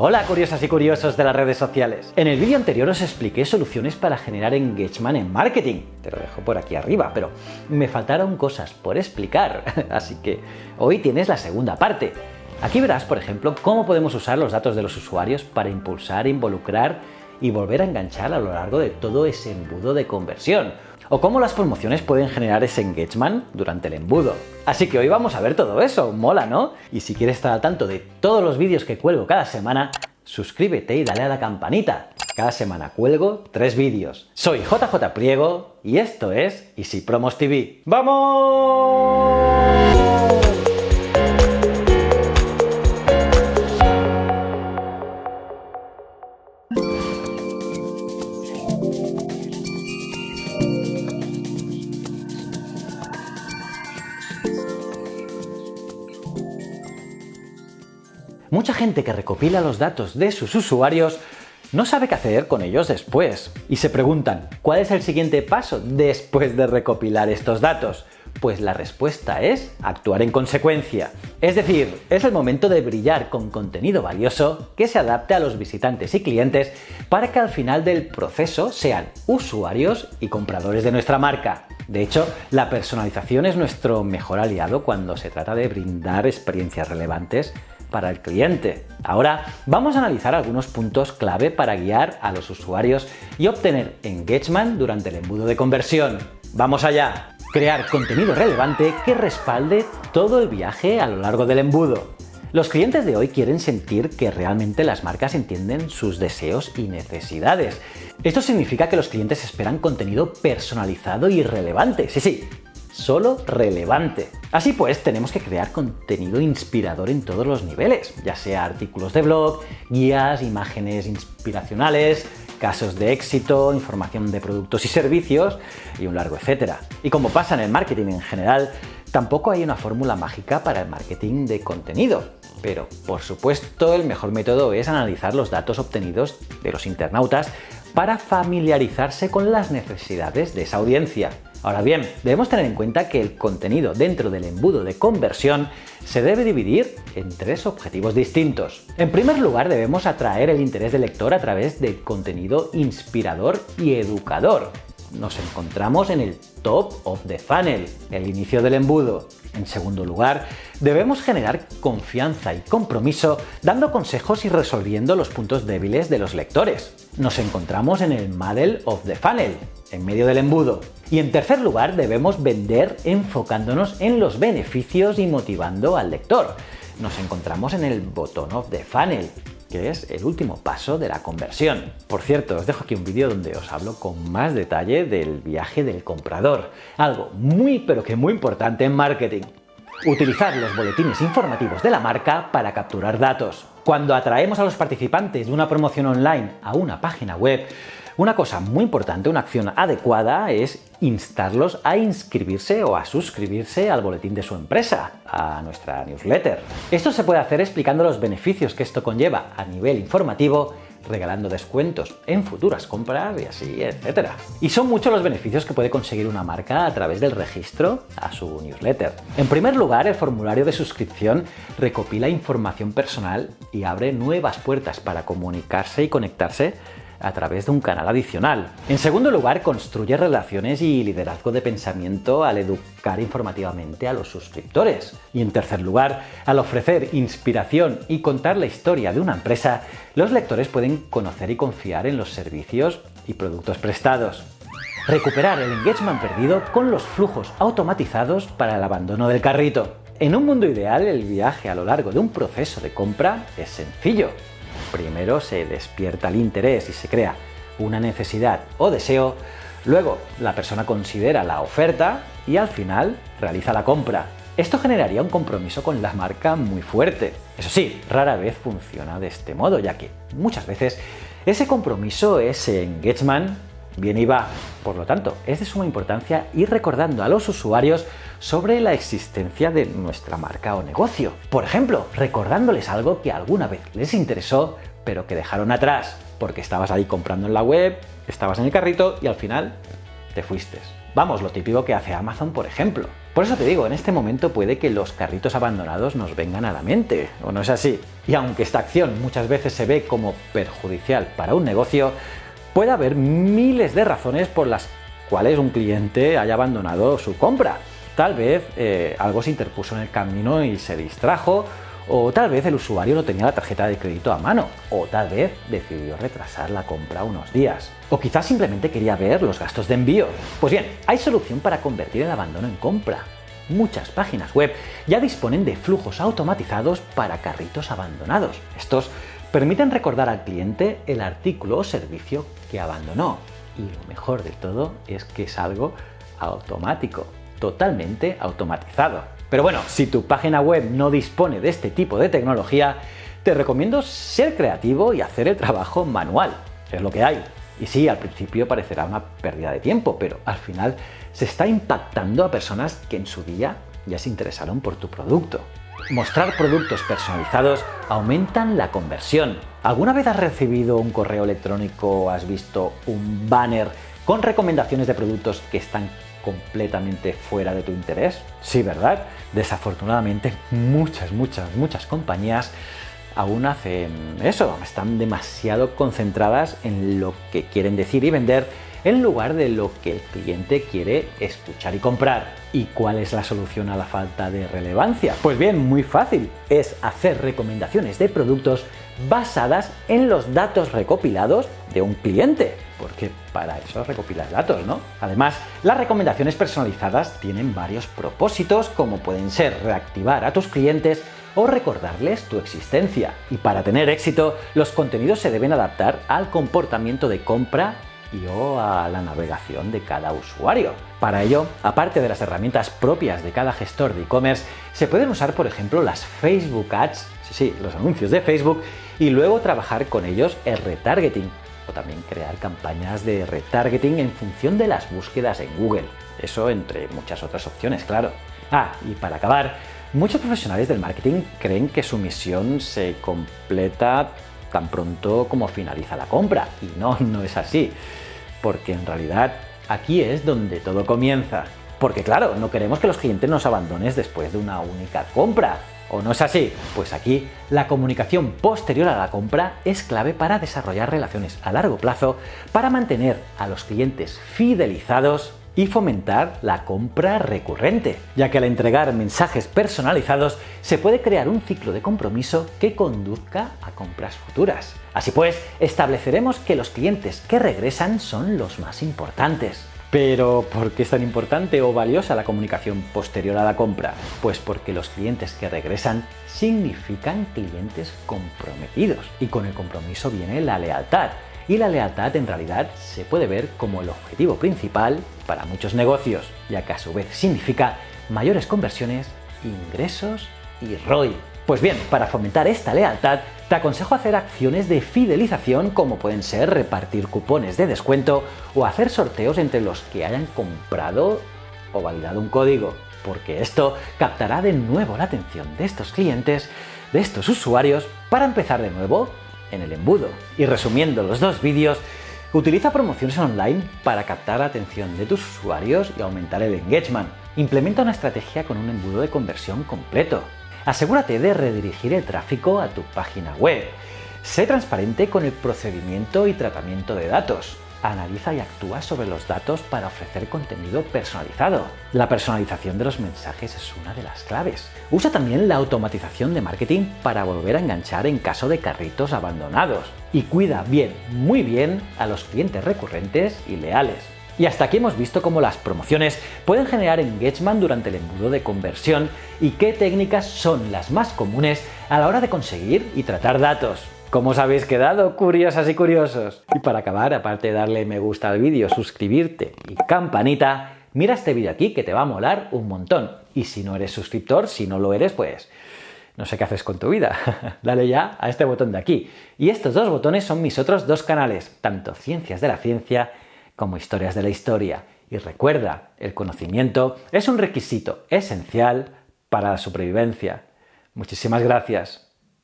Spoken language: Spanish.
Hola curiosas y curiosos de las redes sociales. En el vídeo anterior os expliqué soluciones para generar engagement en marketing. Te lo dejo por aquí arriba, pero me faltaron cosas por explicar, así que hoy tienes la segunda parte. Aquí verás, por ejemplo, cómo podemos usar los datos de los usuarios para impulsar, involucrar y volver a enganchar a lo largo de todo ese embudo de conversión. O cómo las promociones pueden generar ese engagement durante el embudo. Así que hoy vamos a ver todo eso, mola, ¿no? Y si quieres estar al tanto de todos los vídeos que cuelgo cada semana, suscríbete y dale a la campanita. Cada semana cuelgo 3 vídeos. Soy JJ Priego y esto es Easy Promos TV. ¡Vamos! Mucha gente que recopila los datos de sus usuarios no sabe qué hacer con ellos después. Y se preguntan, ¿cuál es el siguiente paso después de recopilar estos datos? Pues la respuesta es actuar en consecuencia. Es decir, es el momento de brillar con contenido valioso que se adapte a los visitantes y clientes para que al final del proceso sean usuarios y compradores de nuestra marca. De hecho, la personalización es nuestro mejor aliado cuando se trata de brindar experiencias relevantes para el cliente. Ahora vamos a analizar algunos puntos clave para guiar a los usuarios y obtener engagement durante el embudo de conversión. ¡Vamos allá! Crear contenido relevante que respalde todo el viaje a lo largo del embudo. Los clientes de hoy quieren sentir que realmente las marcas entienden sus deseos y necesidades. Esto significa que los clientes esperan contenido personalizado y relevante. Sí, solo relevante. Así pues, tenemos que crear contenido inspirador en todos los niveles, ya sea artículos de blog, guías, imágenes inspiracionales, casos de éxito, información de productos y servicios y un largo etcétera. Y como pasa en el marketing en general, tampoco hay una fórmula mágica para el marketing de contenido. Pero, por supuesto, el mejor método es analizar los datos obtenidos de los internautas para familiarizarse con las necesidades de esa audiencia. Ahora bien, debemos tener en cuenta que el contenido dentro del embudo de conversión se debe dividir en 3 objetivos distintos. En primer lugar, debemos atraer el interés del lector a través de contenido inspirador y educador. Nos encontramos en el top of the funnel, el inicio del embudo. En segundo lugar, debemos generar confianza y compromiso dando consejos y resolviendo los puntos débiles de los lectores. Nos encontramos en el middle of the funnel, en medio del embudo. Y en tercer lugar, debemos vender enfocándonos en los beneficios y motivando al lector. Nos encontramos en el bottom of the funnel, que es el último paso de la conversión. Por cierto, os dejo aquí un vídeo donde os hablo con más detalle del viaje del comprador, algo muy pero que muy importante en marketing. Utilizar los boletines informativos de la marca para capturar datos. Cuando atraemos a los participantes de una promoción online a una página web, una cosa muy importante, una acción adecuada es instarlos a inscribirse o a suscribirse al boletín de su empresa, a nuestra newsletter. Esto se puede hacer explicando los beneficios que esto conlleva a nivel informativo, regalando descuentos en futuras compras y así, etcétera. Y son muchos los beneficios que puede conseguir una marca a través del registro a su newsletter. En primer lugar, el formulario de suscripción recopila información personal y abre nuevas puertas para comunicarse y conectarse a través de un canal adicional. En segundo lugar, construye relaciones y liderazgo de pensamiento al educar informativamente a los suscriptores. Y en tercer lugar, al ofrecer inspiración y contar la historia de una empresa, los lectores pueden conocer y confiar en los servicios y productos prestados. Recuperar el engagement perdido con los flujos automatizados para el abandono del carrito. En un mundo ideal, el viaje a lo largo de un proceso de compra es sencillo. Primero se despierta el interés y se crea una necesidad o deseo, luego la persona considera la oferta y al final realiza la compra. Esto generaría un compromiso con la marca muy fuerte. Eso sí, rara vez funciona de este modo, ya que muchas veces ese compromiso, ese engagement, viene y va. Por lo tanto, es de suma importancia ir recordando a los usuarios sobre la existencia de nuestra marca o negocio. Por ejemplo, recordándoles algo que alguna vez les interesó, pero que dejaron atrás, porque estabas ahí comprando en la web, estabas en el carrito y al final te fuiste. Vamos, lo típico que hace Amazon, por ejemplo. Por eso te digo, en este momento puede que los carritos abandonados nos vengan a la mente, ¿o no es así? Y aunque esta acción muchas veces se ve como perjudicial para un negocio, puede haber miles de razones por las cuales un cliente haya abandonado su compra. Tal vez algo se interpuso en el camino y se distrajo, o tal vez el usuario no tenía la tarjeta de crédito a mano, o tal vez decidió retrasar la compra unos días, o quizás simplemente quería ver los gastos de envío. Pues bien, hay solución para convertir el abandono en compra. Muchas páginas web ya disponen de flujos automatizados para carritos abandonados. Estos permiten recordar al cliente el artículo o servicio que abandonó. Y lo mejor de todo es que es algo automático, totalmente automatizado. Pero bueno, si tu página web no dispone de este tipo de tecnología, te recomiendo ser creativo y hacer el trabajo manual. Es lo que hay. Y sí, al principio parecerá una pérdida de tiempo, pero al final se está impactando a personas que en su día ya se interesaron por tu producto. Mostrar productos personalizados aumentan la conversión. ¿Alguna vez has recibido un correo electrónico o has visto un banner con recomendaciones de productos que están completamente fuera de tu interés? Sí, ¿verdad? Desafortunadamente, muchas compañías aún hacen eso. Están demasiado concentradas en lo que quieren decir y vender en lugar de lo que el cliente quiere escuchar y comprar. ¿Y cuál es la solución a la falta de relevancia? Pues bien, muy fácil. Es hacer recomendaciones de productos basadas en los datos recopilados de un cliente. Porque para eso recopilar datos, ¿no? Además, las recomendaciones personalizadas tienen varios propósitos, como pueden ser reactivar a tus clientes o recordarles tu existencia. Y para tener éxito, los contenidos se deben adaptar al comportamiento de compra o a la navegación de cada usuario. Para ello, aparte de las herramientas propias de cada gestor de e-commerce, se pueden usar, por ejemplo, las Facebook Ads, los anuncios de Facebook, y luego trabajar con ellos el retargeting, o también crear campañas de retargeting en función de las búsquedas en Google. Eso entre muchas otras opciones, claro. Y para acabar, muchos profesionales del marketing creen que su misión se completa tan pronto como finaliza la compra. Y no es así. Porque en realidad aquí es donde todo comienza. Porque claro, no queremos que los clientes nos abandonen después de una única compra. ¿O no es así? Pues aquí la comunicación posterior a la compra es clave para desarrollar relaciones a largo plazo, para mantener a los clientes fidelizados y fomentar la compra recurrente, ya que al entregar mensajes personalizados se puede crear un ciclo de compromiso que conduzca a compras futuras. Así pues, estableceremos que los clientes que regresan son los más importantes. Pero, ¿por qué es tan importante o valiosa la comunicación posterior a la compra? Pues porque los clientes que regresan significan clientes comprometidos. Y con el compromiso viene la lealtad. Y la lealtad en realidad se puede ver como el objetivo principal para muchos negocios, ya que a su vez significa mayores conversiones, ingresos y ROI. Pues bien, para fomentar esta lealtad, te aconsejo hacer acciones de fidelización como pueden ser repartir cupones de descuento o hacer sorteos entre los que hayan comprado o validado un código, porque esto captará de nuevo la atención de estos clientes, de estos usuarios, para empezar de nuevo en el embudo. Y resumiendo los dos vídeos, utiliza promociones online para captar la atención de tus usuarios y aumentar el engagement. Implementa una estrategia con un embudo de conversión completo. Asegúrate de redirigir el tráfico a tu página web. Sé transparente con el procedimiento y tratamiento de datos. Analiza y actúa sobre los datos para ofrecer contenido personalizado. La personalización de los mensajes es una de las claves. Usa también la automatización de marketing para volver a enganchar en caso de carritos abandonados. Y cuida bien, muy bien, a los clientes recurrentes y leales. Y hasta aquí hemos visto cómo las promociones pueden generar engagement durante el embudo de conversión y qué técnicas son las más comunes a la hora de conseguir y tratar datos. ¿Cómo os habéis quedado, curiosas y curiosos? Y para acabar, aparte de darle me gusta al vídeo, suscribirte y campanita, mira este vídeo aquí que te va a molar un montón. Y si no eres suscriptor, si no lo eres, pues no sé qué haces con tu vida. Dale ya a este botón de aquí. Y estos dos botones son mis otros dos canales, tanto Ciencias de la Ciencia como Historias de la Historia. Y recuerda, el conocimiento es un requisito esencial para la supervivencia. Muchísimas gracias.